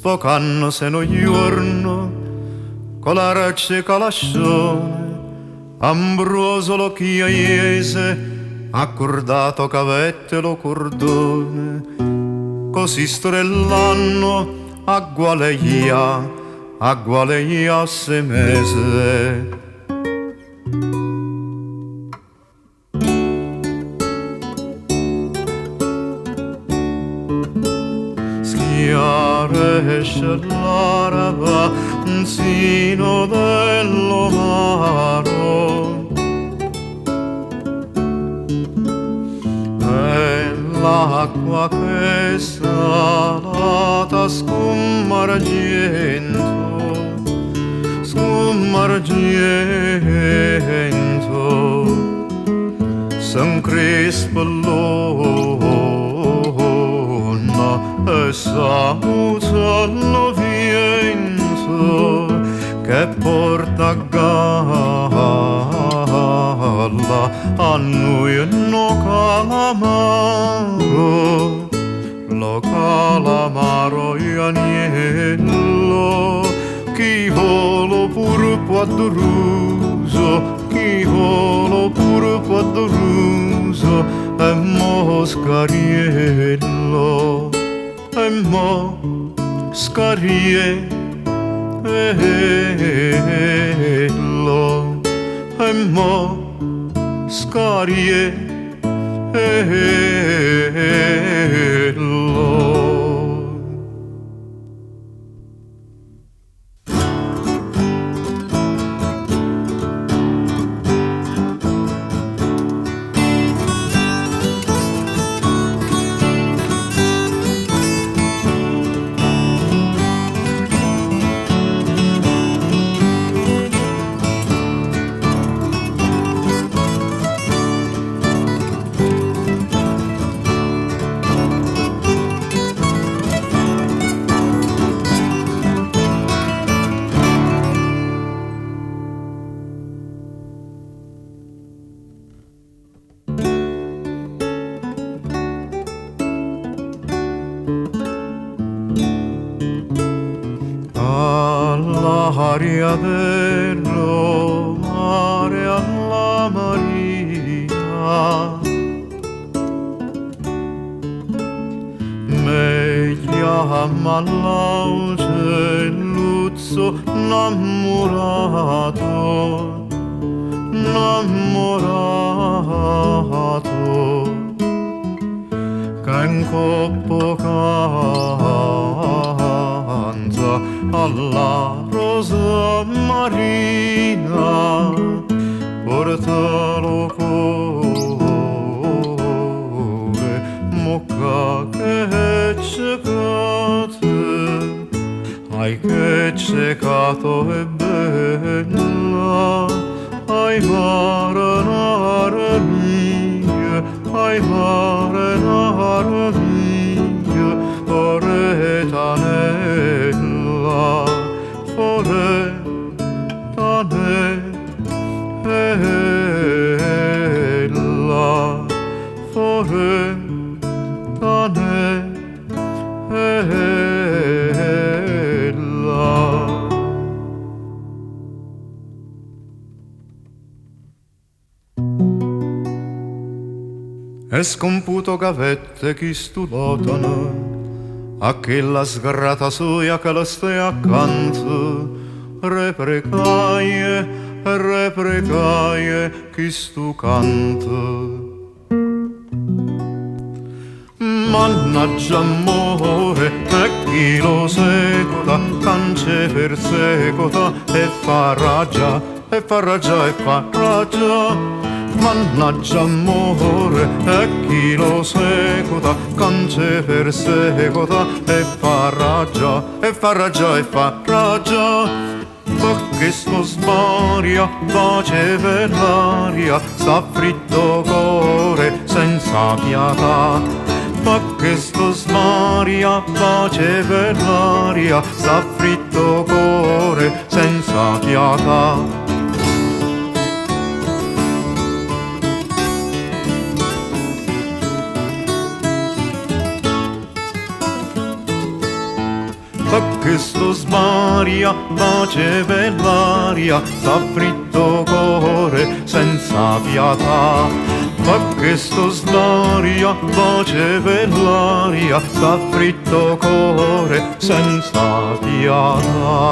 sfocandosi un giorno con la raccia calascione, ambroso lo chiese, accordato cavette lo cordone, così strellando aggualeia se mese. Schiaresce l'araba sino dello maro e l'acqua che salata scummargento s'encrespellona e saluta lo vento che porta a galla a noi no calamaro e agnello chi volo pur quadruso, chi volo pur quadruso e moscariello e moscariello e moscariello. All'aria dello mare alla Maria me chiama l'angelluzzo innamorato che in coppo canta alla rosa marina portalo cuore mocca che cecate ai che cecato è bella ai mare mie ai mare mie poretanella e scomputo gavette chi stulotano a che la sgrata soia che la stai accanto reprecaie chi stu canto. Mannaggia amore e chi lo secoda cance persecuta e fa ragia mannaggia amore e chi lo secuta cance persecuta e fa ragia perché sto sbaria pace per l'aria sta fritto cuore senza pietà perché sto sbaria pace per l'aria sta fritto cuore senza pietà. perché sto sbaria, pace per l'aria, sta fritto cuore senza pietà. Perché sto sbaria, pace per l'aria, sta fritto cuore senza pietà.